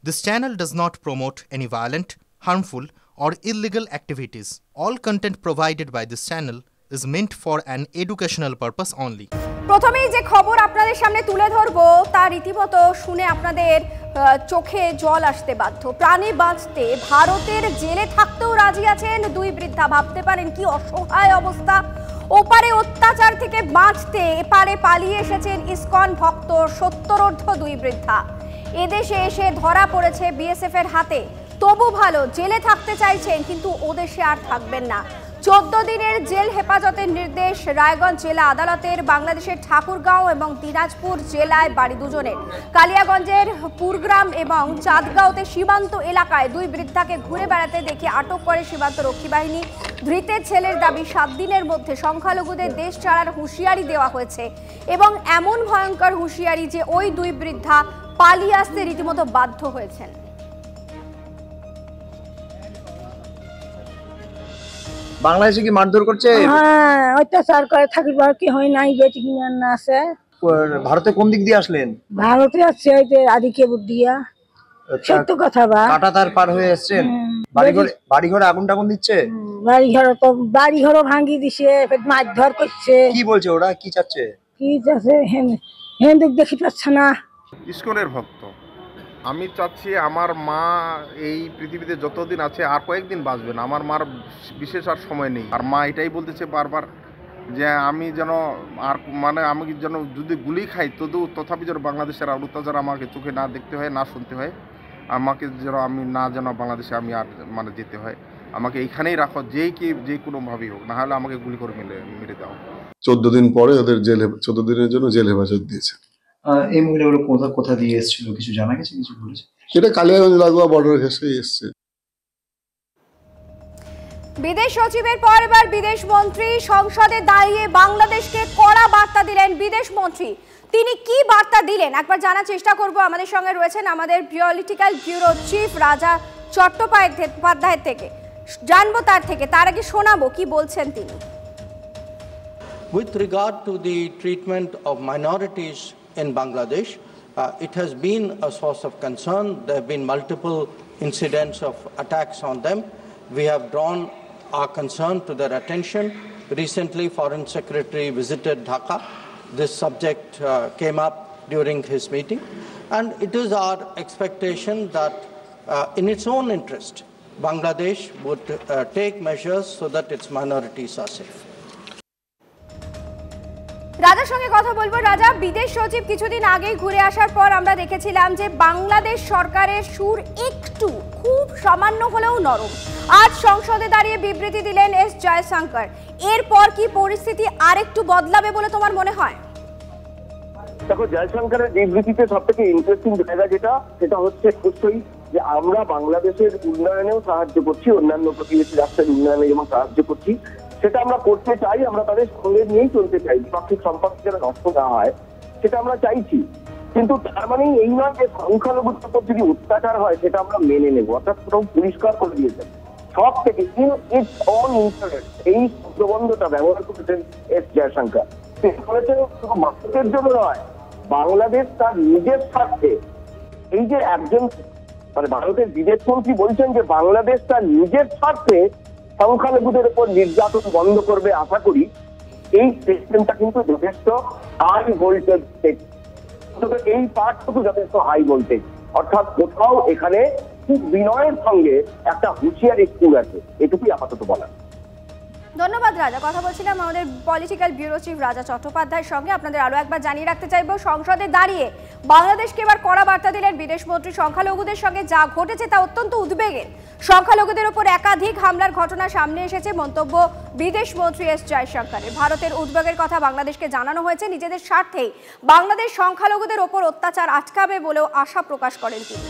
This channel does not promote any violent, harmful, or illegal activities. All content provided by this channel is meant for an educational purpose only. প্রথমেই যে খবর আপনাদের সামনে তুলে ধরবো তা রীতিমতো শুনে আপনাদের চোখে জল আসতে বাধ্য। প্রাণে বাঁচতে ভারতের জেলে থাকতেও রাজি আছেন দুই বৃদ্ধা। ভাবতে পারেন কি অসহায় অবস্থা। ওপারে অত্যাচার থেকে বাঁচতে এপারে পালিয়ে এসেছেন ইসকন ভক্ত 70ঊর্ধ্ব দুই বৃদ্ধা। এদেশে এসে ধরা পড়েছে বিএসএফ এর হাতে। তবু ভালো, জেলে থাকতে চাইছেন কিন্তু ওদেশে আর থাকবেন না। 14 দিনের জেল হেফাজতের নির্দেশ রায়গঞ্জ জেলা আদালতের। বাংলাদেশের ঠাকুরগাঁও এবং দিনাজপুর জেলায় বাড়ি দুজনের। কালিয়াগঞ্জের পুরগ্রাম এবং চাঁদগাঁওতে সীমান্ত এলাকায় দুই বৃদ্ধাকে ঘুরে বেড়াতে দেখে আটক করে সীমান্ত রক্ষী বাহিনী। ধৃতের ছেলের দাবি 7 দিনের মধ্যে সংখ্যালঘুদের দেশ ছাড়ার হুঁশিয়ারি দেওয়া হয়েছে এবং এমন ভয়ঙ্কর হুঁশিয়ারি যে ওই দুই বৃদ্ধা পালিয়ে আসতে রীতিমতো বাধ্য হয়েছেন। বাংলাদেশে কি মারধর করছে? হ্যাঁ, অত্যাচার করে থাকিবার কি হয় নাই, বেটি কিনে না আছে। ভারতে কোন দিক দিয়ে আসলেন? ভারতে আছে ওইতে আদিকে বুদ্ধিয়া। সত্য কথা বা কাঁটাতার পার হয়ে আসছেন। বাড়ি ঘরে আগুন টাগুন দিচ্ছে। বাড়ি ঘরও ভাঙি দিছে, মারধর করছে। কি বলছে ওরা? কি চাচ্ছে? কি চাচ্ছে? হেন্দুক দেখি পাচ্ছে না। ইসকনের ভক্ত। আমি চাচ্ছি আমার মা এই পৃথিবীতে যতদিন আছে আর কয়েকদিন বাঁচবেন। আমার মার বিশেষ আর সময় নেই। আর মা এটাই বলতেছে বারবার যে আমি যেন আর আমি যেন যদি গুলি খাই তথাপি যেন বাংলাদেশের আর অত্যাচার আমাকে চোখে না দেখতে হয়, না শুনতে হয়। আমাকে যেন যেন বাংলাদেশে আমি আর যেতে হয়। আমাকে এইখানেই রাখো, যে কোনোভাবেই হোক, না হলে আমাকে গুলি করে মেরে দাও। 14 দিন পরে ওদের 14 দিনের জন্য জেল হেফাজত দিয়েছে। এই মহিলাগুলো কোথা দিয়ে এসেছিল কিছু জানা গেছে? কিছু বলেছে? সেটা কালিয়াগঞ্জ লাগোয়া বর্ডার ঘেঁষেই এসছে। বিদেশ সচিবের পর এবার বিদেশ মন্ত্রী সংসদে দাঁড়িয়ে বাংলাদেশকে কড়া বার্তা দিলেন বিদেশ মন্ত্রী। তিনি কি বার্তা দিলেন একবার জানার চেষ্টা করব। আমাদের সঙ্গে রয়েছেন আমাদের পলিটিক্যাল ব্যুরো চিফ রাজা চট্টোপাধ্যায়ের থেকে। জানবো তার থেকে, তার আগে শোনাবো কি বলছেন তিনি। With regard to the treatment of minorities in Bangladesh, it has been a source of concern. There have been multiple incidents of attacks on them. We have drawn our concern to their attention. Recently, Foreign Secretary visited Dhaka. This subject came up during his meeting. And it is our expectation that in its own interest, Bangladesh would take measures so that its minorities are safe. রাজার সঙ্গে কথা বলবো। রাজা, বিদেশ সচিব কিছুদিন আগেই ঘুরে আসার পর আমরা দেখেছিলাম যে বাংলাদেশ সরকারের সুর একটু খুব সামান্য হলেও নরম। আজ সংসদে দাঁড়িয়ে বিবৃতি দিলেন এস জয়শঙ্কর। এরপর কি পরিস্থিতি আরেকটু বদলাবে বলে তোমার মনে হয়? দেখো, জয়শঙ্করের বিবৃতিতে সব থেকে ইন্টারেস্টিং জায়গা সেটা হচ্ছে অবশ্যই যে আমরা বাংলাদেশের উন্নয়নেও সাহায্য করছি, অন্যান্য প্রতিবেশী রাষ্ট্রের উন্নয়নে যেমন সাহায্য করছি সেটা আমরা করতে চাই। আমরা তাদের সঙ্গে নিয়েই চলতে চাই। দ্বিপাক্ষিক সম্পর্ক যেন নষ্ট না হয় সেটা আমরা চাইছি। কিন্তু তার মানে এই নয় যে সংখ্যালঘুদের উপর যদি অত্যাচার হয় সেটা আমরা মেনে নেব। অর্থাৎ পুরো পরিষ্কার করে দিয়েছেন সব থেকে ইন ইটস ওন ইন্টারেস্ট এই শব্দবন্ধটা ব্যবহার করেছেন এস জয়শঙ্কর। তিনি বলেছেন শুধু ভারতের জন্য নয়, বাংলাদেশ তার নিজের স্বার্থে। এই যে একজন ভারতের বিদেশমন্ত্রী বলছেন যে বাংলাদেশ তার নিজের স্বার্থে সংখ্যালঘুদের উপর নির্যাতন বন্ধ করবে, আশা করি এই সিস্টেমটা কিন্তু যথেষ্ট হাই ভোল্টেজ। এই পার্টটুকু যথেষ্ট হাই ভোল্টেজ, অর্থাৎ কোথাও এখানে খুব বিনয়ের সঙ্গে একটা হুঁশিয়ারি সুর আছে। এটুকুই আপাতত বলা। ধন্যবাদ রাজা। কথা বলছিলাম আমাদের পলিটিক্যাল ব্যুরো চিফ রাজা চট্টোপাধ্যায়ের সঙ্গে। আপনাদের আরো একবার জানিয়ে রাখতে চাইবো, সংসদে দাঁড়িয়ে বাংলাদেশকে এবার কড়া বার্তা দিলেন বিদেশ মন্ত্রী। সংখ্যালঘুদের সঙ্গে যা ঘটেছে তা অত্যন্ত উদ্বেগের। সংখ্যালঘুদের উপর একাধিক হামলার ঘটনা সামনে এসেছে, মন্তব্য বিদেশ মন্ত্রী এস জয়শঙ্করের। ভারতের উদ্বেগের কথা বাংলাদেশকে জানানো হয়েছে। নিজেদের স্বার্থেই বাংলাদেশ সংখ্যালঘুদের ওপর অত্যাচার আটকাবে বলেও আশা প্রকাশ করেন তিনি।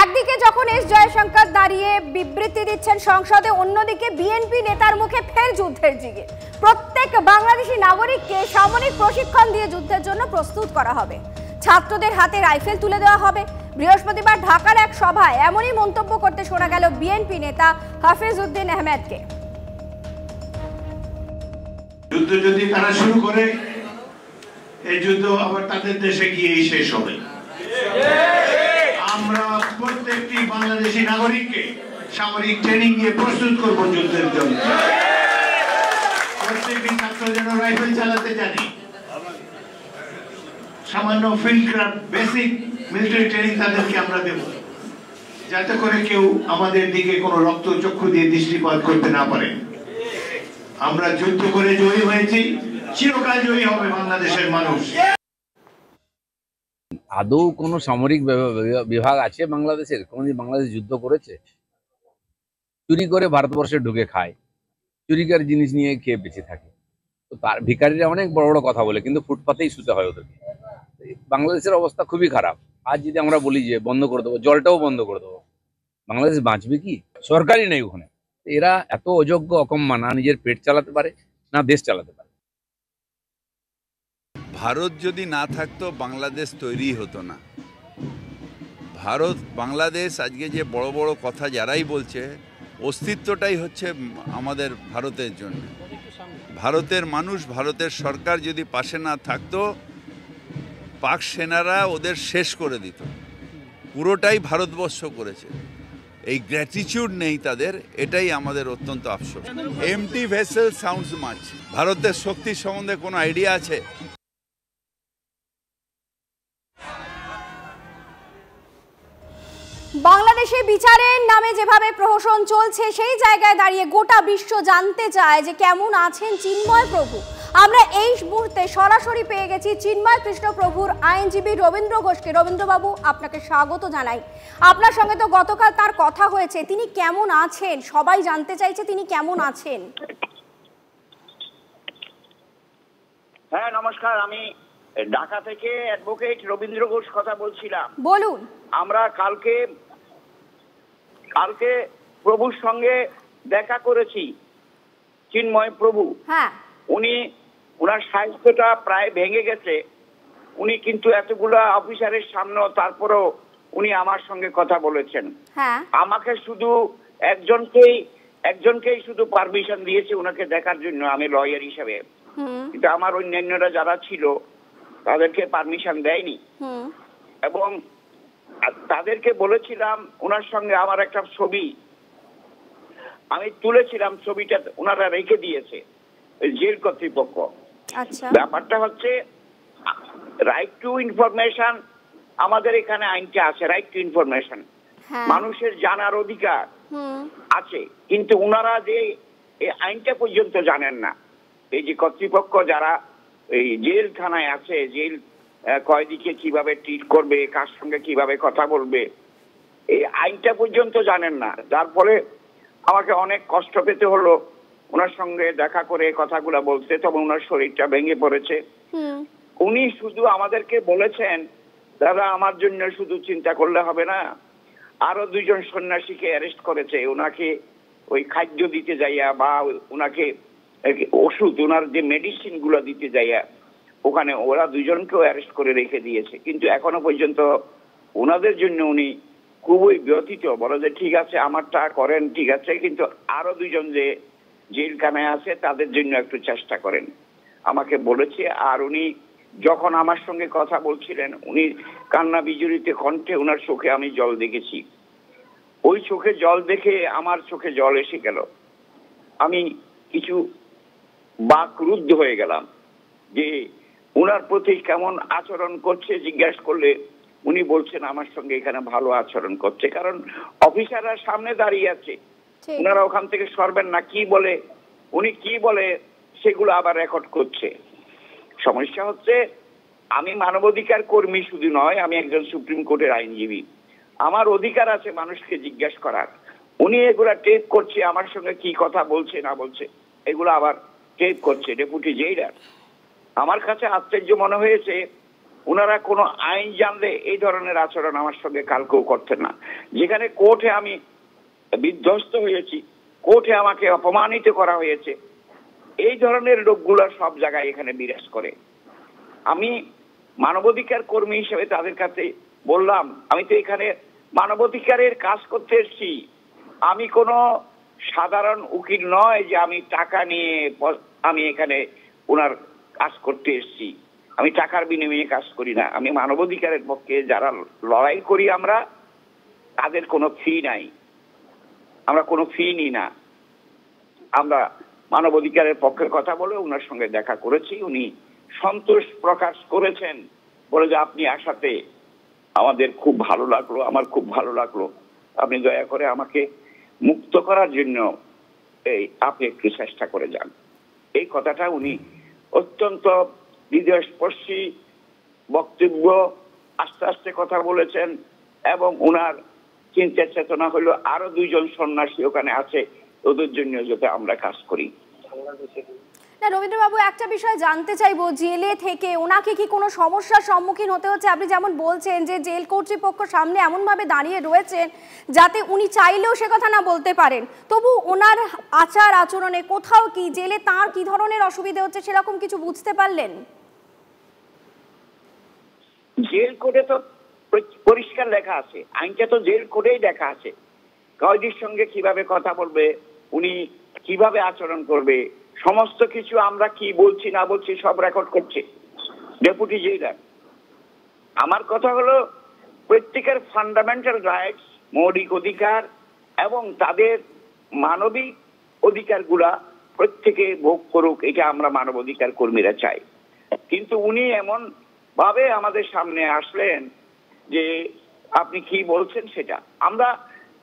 একদিকে যখন এস জয়শঙ্কর দাঁড়িয়ে বিবৃতি দিচ্ছেন সংসদে, অন্যদিকে বিএনপি নেতার মুখে ফের যুদ্ধের জিগির। প্রত্যেক বাংলাদেশি নাগরিককে সামরিক প্রশিক্ষণ দিয়ে যুদ্ধের জন্য প্রস্তুত করা হবে। ছাত্রদের হাতে রাইফেল তুলে দেওয়া হবে। বৃহস্পতিবার ঢাকার এক সভায় এমনই মন্তব্য করতে শোনা গেল বিএনপি নেতা হাফিজ উদ্দিন আহমেদকে। যুদ্ধ যদি তারা শুরু করে, এই যুদ্ধ আবার তাদের দেশে গিয়েই শেষ হবে। আমরা প্রত্যেকটি বাংলাদেশি নাগরিককে সামরিক ট্রেনিং দিয়ে প্রস্তুত করব যুদ্ধের জন্য। প্রত্যেকটি ছাত্র যেন রাইফেল চালাতে জানে, সামান্য field craft basic military training তাদেরকে আমরা দেব, যাতে করে কেউ আমাদের দিকে কোনো রক্ত চক্ষু দিয়ে দৃষ্টিপাত করতে না পারে। আমরা যুদ্ধ করে জয়ী হয়েছি, চিরকাল জয়ী হবে বাংলাদেশের মানুষ। আদৌ কোনো সামরিক বিভাগ আছে বাংলাদেশের? কোনদিন বাংলাদেশ যুদ্ধ করেছে? চুরি করে ভারতবর্ষে ঢুকে খায়, চুরিকার জিনিস নিয়ে খেয়ে বেঁচে থাকে। তো তার ভিখারিরা অনেক বড় বড় কথা বলে, কিন্তু ফুটপাতেই শুতে হয় ওদেরকে। বাংলাদেশের অবস্থা খুবই খারাপ। আজ যদি আমরা বলি যে বন্ধ করে দেবো, জলটাও বন্ধ করে দেবো, বাংলাদেশ বাঁচবে কি? সরকারই নেই ওখানে। এরা এত অযোগ্য অকম্মা, না নিজের পেট চালাতে পারে না দেশ চালাতে পারে। ভারত যদি না থাকতো বাংলাদেশ তৈরি হতো না। ভারত বাংলাদেশ আজকে যে বড় বড় কথা যারাই বলছে, অস্তিত্বটাই হচ্ছে আমাদের ভারতের জন্য। ভারতের মানুষ, ভারতের সরকার যদি পাশে না থাকতো, পাক সেনারা ওদের শেষ করে দিত। পুরোটাই ভারতবর্ষ করেছে। এই গ্র্যাটিটিউড নেই তাদের, এটাই আমাদের অত্যন্ত আফসোস। MT vessel sounds much. ভারতের শক্তি সম্বন্ধে কোনো আইডিয়া আছে? বাংলাদেশে বিচারের নামে যেভাবে প্রহসন চলছে, সেই জায়গায় দাঁড়িয়ে গোটা বিশ্ব জানতে চায় যে কেমন আছেন চিন্ময় প্রভু। আমরা এই মুহূর্তে সরাসরি পেয়ে গেছি চিন্ময় কৃষ্ণ প্রভুর আইনজীবী রবীন্দ্র ঘোষকে। রবীন্দ্রবাবু, আপনাকে স্বাগত জানাই। আপনার সঙ্গে তো গতকাল তার কথা হয়েছে, তিনি কেমন আছেন সবাই জানতে চাইছে, তিনি কেমন আছেন? হ্যাঁ নমস্কার, আমি ঢাকা থেকে অ্যাডভোকেট রবীন্দ্র ঘোষ কথা বলছিলাম। বলুন। আমরা কালকে প্রভুর সঙ্গে দেখা করেছি, চিন্ময় প্রভু। হ্যাঁ, উনার স্বাস্থ্যটা প্রায় ভেঙে গেছে। উনি কিন্তু এতগুলা অফিসারের সামনে তারপরেও উনি আমার সঙ্গে কথা বলেছেন। হ্যাঁ, আমাকে শুধু একজনকেই শুধু পারমিশন দিয়েছে উনাকে দেখার জন্য, আমি লয়ার হিসেবে। কিন্তু আমার অন্যান্যরা যারা ছিল তাদেরকে পারমিশন দেয়নি। এবং তাদেরকে বলেছিলাম ওনার সঙ্গে আমার একটা ছবি আমি তুলেছিলাম, ছবিটা ওনারা রেখে দিয়েছে জেল কর্তৃপক্ষ। আচ্ছা, ব্যাপারটা হচ্ছে রাইট টু ইনফরমেশন, আমাদের এখানে আইনটা আছে, রাইট টু ইনফরমেশন, মানুষের জানার অধিকার আছে। কিন্তু ওনারা যে এই আইনটা পর্যন্ত জানেন না। এই যে কর্তৃপক্ষ যারা এই জেলখানায় আছে, জেল কয়েদিকে কিভাবে ট্রিট করবে, কার সঙ্গে কিভাবে কথা বলবে, এই আইনটা পর্যন্ত জানেন না। যার ফলে আমাকে অনেক কষ্ট পেতে হলো ওনার সঙ্গে দেখা করে কথাগুলো বলতে। তবে ওনার শরীরটা ভেঙে পড়েছে। উনি শুধু আমাদেরকে বলেছেন, দাদা আমার জন্য শুধু চিন্তা করলে হবে না, আরো 2 জন সন্ন্যাসীকে অ্যারেস্ট করেছে, ওনাকে ওই খাদ্য দিতে যাইয়া বা ওনাকে ওষুধ, ওনার যে মেডিসিন গুলো দিতে যাইয়া ওখানে ওরা 2 জনকেও অ্যারেস্ট করে রেখে দিয়েছে। কিন্তু এখনো পর্যন্ত ওনাদের জন্য উনি খুবই ব্যথিত। বলে যে ঠিক আছে আমারটা করেন, ঠিক আছে, কিন্তু আরো 2 জন যে জেলখানায় আছে তাদের জন্য একটু চেষ্টা করেন, আমাকে বলেছে। আর উনি যখন আমার সঙ্গে কথা বলছিলেন, উনি কান্না বিজড়িত কণ্ঠে, ওনার চোখে আমি জল দেখেছি। ওই চোখে জল দেখে আমার চোখে জল এসে গেল। আমি কিছু বাকরুদ্ধ হয়ে গেলাম যে উনার প্রতি কেমন আচরণ করছে। জিজ্ঞাসা করলে উনি বলছেন আমার সঙ্গে এখানে ভালো আচরণ করছে, কারণ অফিসাররা সামনে দাঁড়িয়ে আছে, ওনারা ওখান থেকে সরবেন না। কি বলে উনি কি বলে সেগুলো আবার রেকর্ড করছে। সমস্যা হচ্ছে আমি মানবাধিকার কর্মী শুধু নয়, আমি একজন সুপ্রিম কোর্টের আইনজীবী। আমার অধিকার আছে মানুষকে জিজ্ঞাসা করার। উনি এগুলা টেপ করছে, আমার সঙ্গে কি কথা বলছে না বলছে এগুলো আবার টেপ করছে ডেপুটি জেইলার। আমার কাছে আশ্চর্য মনে হয়েছে, ওনারা কোনো আইন জানলে এই ধরনের আচরণ আমার সঙ্গে কালকেও করতেন না। যেখানে কোর্টে আমি বিধ্বস্ত হয়েছি, কোর্টে আমাকে অপমানিত করা হয়েছে, এই ধরনের লোকগুলো সব জায়গায় এখানে বিরাজ করে। আমি মানবাধিকার কর্মী হিসেবে তাদের কাছে বললাম, আমি তো এখানে মানবাধিকারের কাজ করতে এসেছি, আমি কোনো সাধারণ উকিল নয় যে আমি টাকা নিয়ে আমি এখানে ওনার কাজ করতে এসেছি। আমি টাকার বিনিময়ে কাজ করি না, আমি মানবাধিকারের পক্ষে যারা লড়াই করি আমরা তাদের কোনো ফি নাই, আমরা কোনো ফি নিই না। আমরা মানবাধিকারের পক্ষের কথা বলে ওনার সঙ্গে দেখা করেছি, উনি সন্তোষ প্রকাশ করেছেন, বলে যে আপনি আসাতে আমাদের খুব ভালো লাগলো, আমার খুব ভালো লাগলো, আপনি দয়া করে আমাকে মুক্ত করার জন্য আপনি একটু চেষ্টা করে যান। এই কথাটা উনি অত্যন্ত হৃদয়স্পর্শী বক্তব্য, আস্তে আস্তে কথা বলেছেন এবং ওনার চিন্তা চেতনা হলো আরো 2 জন সন্ন্যাসী ওখানে আছে, ওদের জন্য যাতে আমরা কাজ করি। না রবীন্দ্রবাবু, একটা বিষয় জানতে চাইবো, জেলে থেকে ওনাকে কি কোনো সমস্যার সম্মুখীন হতে হচ্ছে? আপনি যেমন বলছেন যে জেল কর্তৃপক্ষ সামনে এমনভাবে দাঁড়িয়ে রয়েছেন যাতে উনি চাইলেও সে কথা না বলতে পারেন, তবু ওনার আচার আচরণে কোথাও কি জেলে তার কি ধরনের অসুবিধা হচ্ছে সেরকম কিছু বুঝতে পারলেন? জেল কোডে তো পরিষ্কার লেখা আছে, আইনটা তো জেল কোডেই লেখা আছে, কয়েদির সঙ্গে কিভাবে কথা বলবে, উনি কিভাবে আচরণ করবে, সমস্ত কিছু আমরা কি বলছি না বলছি সব রেকর্ড করছে ডেপুটি জেলার। আমার কথা হলো প্রত্যেকের ফান্ডামেন্টাল রাইটস, মৌলিক অধিকার এবং তাদের মানবিক অধিকারগুলা প্রত্যেকে ভোগ করুক, এটা আমরা মানবাধিকার কর্মীরা চাই। কিন্তু উনি এমন ভাবে আমাদের সামনে আসলেন যে আপনি কি বলছেন সেটা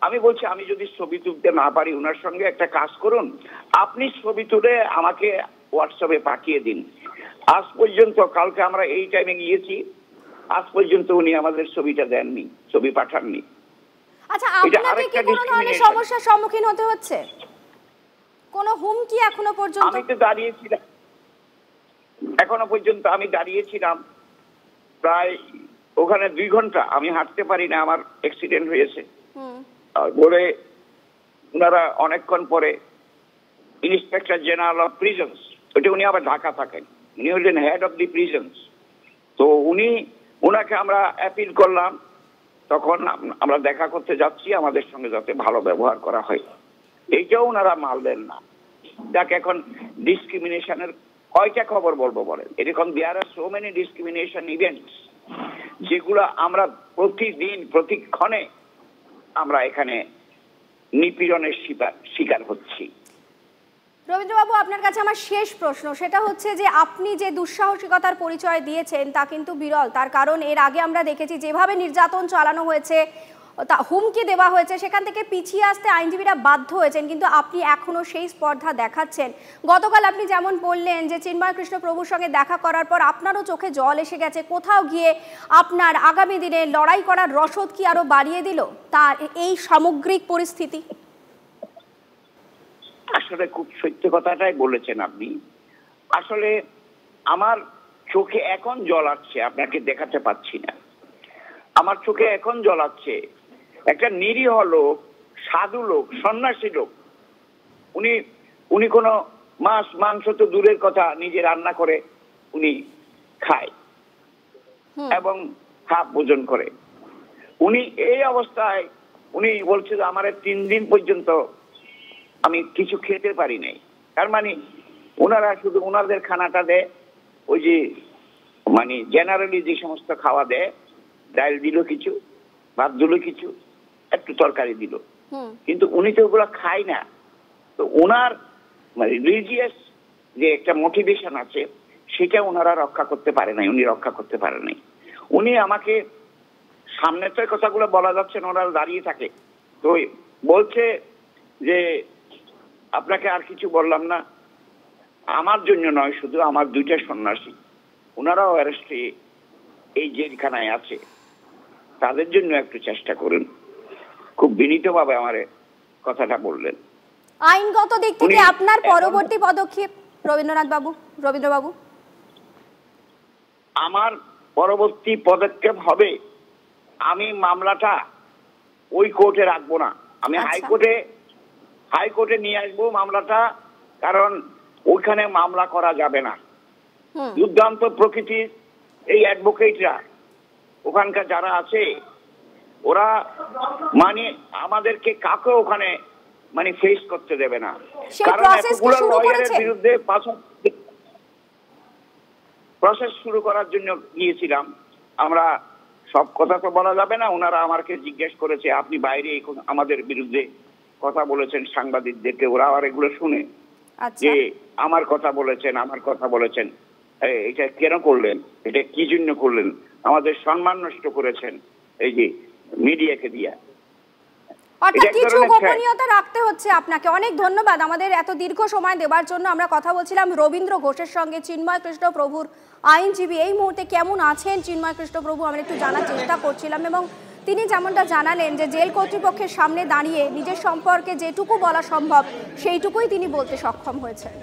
আমি বলছি, আমি যদি ছবি তুলতে না পারি ওনার সঙ্গে একটা কাজ করুন, আপনি ছবি তুলে আমাকে হোয়াটসঅ্যাপে পাঠিয়ে দিন। আজ পর্যন্ত, কালকে আমরা এই টাইমে গিয়েছি, আজ পর্যন্ত উনি আমাদের ছবিটা দেননি, ছবি পাঠাননি। আচ্ছা, আপনাকে কি কোনো ধরনের সমস্যার সম্মুখীন হতে হচ্ছে? কোনো হুমকি এখনো পর্যন্ত? আমি তো দাঁড়িয়েছিলাম, এখনো পর্যন্ত আমি দাঁড়িয়েছিলাম প্রায় ওখানে 2 ঘন্টা, আমি হাঁটতে পারি না, আমার অ্যাক্সিডেন্ট হয়েছে বলে ওনারা অনেকক্ষণ পরে ইন্সপেক্টর জেনারেল অফ প্রিজনস, ওটা উনি আবার ঢাকা থাকেন, উনি হলেন হেড অফ দি প্রিজনস, তো ওনাকে আমরা অ্যাপিল করলাম, তখন আমরা দেখা করতে যাচ্ছি, আমাদের সঙ্গে যাতে ভালো ব্যবহার করা হয়, এইটাও ওনারা মাল দেন না। যাকে এখন ডিসক্রিমিনেশনের কয়টা খবর বলবো বলেন, এরকম দেয়ার আর সো মেনি ডিসক্রিমিনেশন ইভেন্টস যেগুলো আমরা প্রতিদিন প্রতিক্ষণে আমরা এখানে নিপীড়নের শিকার হচ্ছি। রবীন্দ্রবাবু, আপনার কাছে আমার শেষ প্রশ্ন, সেটা হচ্ছে যে আপনি যে দুঃসাহসিকতার পরিচয় দিয়েছেন তা কিন্তু বিরল, তার কারণ এর আগে আমরা দেখেছি যেভাবে নির্যাতন চালানো হয়েছে, হুমকি দেওয়া হয়েছে, সেখান থেকে পিছিয়ে আসতে আইনজীবীরা বাধ্য হয়েছেন, কিন্তু আপনি এখনো সেই স্পর্ধা দেখাচ্ছেন। গতকাল আপনি যেমন বললেন যে চিন্ময় কৃষ্ণ প্রভুর সঙ্গে দেখা করার পর আপনারও চোখে জল এসে গেছে, কোথাও গিয়ে আপনার আগামী দিনে লড়াই করার রসদ কি আরো বাড়িয়ে দিল তার এই সামগ্রিক পরিস্থিতি? আসলে খুব সত্য কথাটাই বলেছেন আপনি। আসলে আমার চোখে এখন জল আসছে, আপনাকে দেখাতে পাচ্ছি না, আমার চোখে এখন জল আসছে। একটা নিরীহ লোক, সাধু লোক, সন্ন্যাসী লোক, উনি কোনো মাছ মাংস তো দূরের কথা, নিজে রান্না করে উনি খায় এবং হাফ ভোজন করে। উনি এই অবস্থায় উনি বলছে যে আমার 3 দিন পর্যন্ত আমি কিছু খেতে পারি নাই। তার মানে ওনারা শুধু ওনাদের খানাটা দেয়, ওই যে মানে জেনারেলি যে সমস্ত খাওয়া দেয়, ডাল দিল কিছু, ভাত দিল কিছু, একটু তরকারি দিল, কিন্তু উনি তো ওগুলো খায় না। তো ওনার মানে রিলিজিয়াস যে একটা মোটিভেশন আছে সেটা ওনারা রক্ষা করতে পারে নাই, উনি রক্ষা করতে পারে নাই। উনি আমাকে সামনে তো কথাগুলো বলা যাচ্ছে না, ওনারা দাঁড়িয়ে থাকে, তো বলছে যে আপনাকে আর কিছু বললাম না, আমার জন্য নয়, শুধু আমার 2টা সন্ন্যাসী ওনারাও অ্যারেস্টে এই জেলখানায় আছে, তাদের জন্য একটু চেষ্টা করুন। খুব বিনীতভাবে আমার কথাটা বললেন। আইনগত দিক থেকে আপনার পরবর্তী পদক্ষেপ রবীন্দ্রবাবু? আমার পরবর্তী পদক্ষেপ হবে, আমি মামলাটা ওই কোর্টে রাখবো না, আমি হাইকোর্টে নিয়ে আসবো মামলাটা, কারণ ওইখানে মামলা করা যাবে না। দুর্দান্ত প্রকৃতির এই অ্যাডভোকেটরা ওখানকার যারা আছে, ওরা মানে আমাদেরকে কাকে ওখানে মানে ফেস করতে দেবে না, কারণ এতগুলো লয়ারের বিরুদ্ধে প্রসেস শুরু করার জন্য গিয়েছিলাম। আমরা সব কথা তো বলা যাবে না, ওনারা আমাকে জিজ্ঞেস করেছে আপনি বাইরে আমাদের বিরুদ্ধে কথা বলেছেন সাংবাদিকদেরকে, ওরা আবার এগুলো শুনে যে আমার কথা বলেছেন এটা কেন করলেন, এটা কি জন্য করলেন, আমাদের সম্মান নষ্ট করেছেন এই যে মিডিয়াকে দিয়া। অর্থাৎ কিছু গোপনীয়তা রাখতে হচ্ছে আপনাকে। অনেক ধন্যবাদ আমাদের এত দীর্ঘ সময় দেওয়ার জন্য। আমরা কথা বলছিলাম রবীন্দ্র ঘোষের সঙ্গে, চিন্ময় কৃষ্ণ প্রভুর আইনজীবী। এই মুহূর্তে কেমন আছেন চিন্ময় কৃষ্ণ প্রভু আমরা একটু জানার চেষ্টা করছিলাম, এবং তিনি যেমনটা জানালেন যে জেল কর্তৃপক্ষের সামনে দাঁড়িয়ে নিজের সম্পর্কে যেটুকু বলা সম্ভব সেইটুকুই তিনি বলতে সক্ষম হয়েছেন।